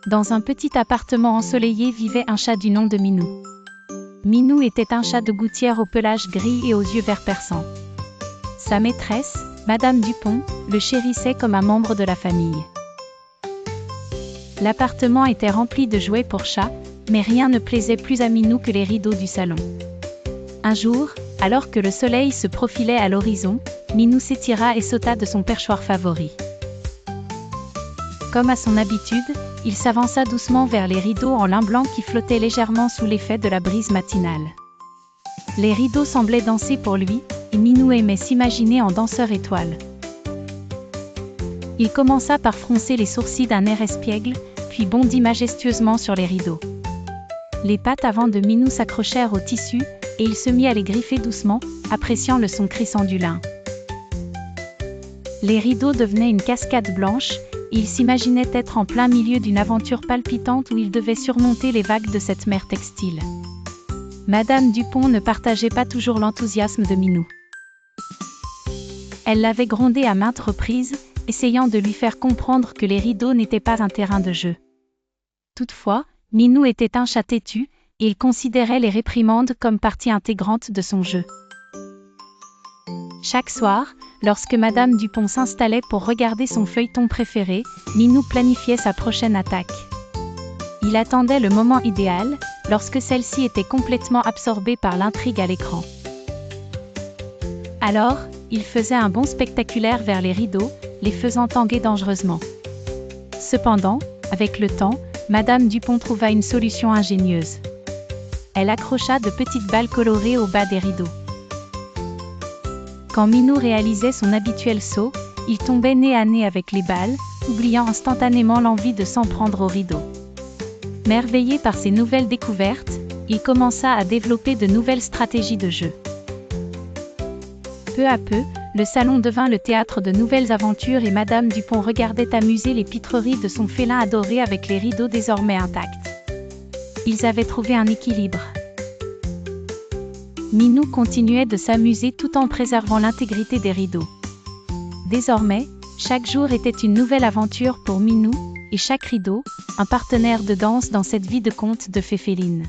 Dans un petit appartement ensoleillé vivait un chat du nom de Minou. Minou était un chat de gouttière au pelage gris et aux yeux vert perçants. Sa maîtresse, Madame Dupont, le chérissait comme un membre de la famille. L'appartement était rempli de jouets pour chats, mais rien ne plaisait plus à Minou que les rideaux du salon. Un jour, alors que le soleil se profilait à l'horizon, Minou s'étira et sauta de son perchoir favori. Comme à son habitude, il s'avança doucement vers les rideaux en lin blanc qui flottaient légèrement sous l'effet de la brise matinale. Les rideaux semblaient danser pour lui, et Minou aimait s'imaginer en danseur étoile. Il commença par froncer les sourcils d'un air espiègle, puis bondit majestueusement sur les rideaux. Les pattes avant de Minou s'accrochèrent au tissu, et il se mit à les griffer doucement, appréciant le son crissant du lin. Les rideaux devenaient une cascade blanche, et il s'imaginait être en plein milieu d'une aventure palpitante où il devait surmonter les vagues de cette mer textile. Madame Dupont ne partageait pas toujours l'enthousiasme de Minou. Elle l'avait grondé à maintes reprises, essayant de lui faire comprendre que les rideaux n'étaient pas un terrain de jeu. Toutefois, Minou était un chat têtu, et il considérait les réprimandes comme partie intégrante de son jeu. Chaque soir, lorsque Madame Dupont s'installait pour regarder son feuilleton préféré, Minou planifiait sa prochaine attaque. Il attendait le moment idéal, lorsque celle-ci était complètement absorbée par l'intrigue à l'écran. Alors, il faisait un bond spectaculaire vers les rideaux, les faisant tanguer dangereusement. Cependant, avec le temps, Madame Dupont trouva une solution ingénieuse. Elle accrocha de petites balles colorées au bas des rideaux. Quand Minou réalisait son habituel saut, il tombait nez à nez avec les balles, oubliant instantanément l'envie de s'en prendre aux rideaux. Merveillé par ces nouvelles découvertes, il commença à développer de nouvelles stratégies de jeu. Peu à peu, le salon devint le théâtre de nouvelles aventures et Madame Dupont regardait amuser les pitreries de son félin adoré avec les rideaux désormais intacts. Ils avaient trouvé un équilibre. Minou continuait de s'amuser tout en préservant l'intégrité des rideaux. Désormais, chaque jour était une nouvelle aventure pour Minou, et chaque rideau, un partenaire de danse dans cette vie de conte de fée féline.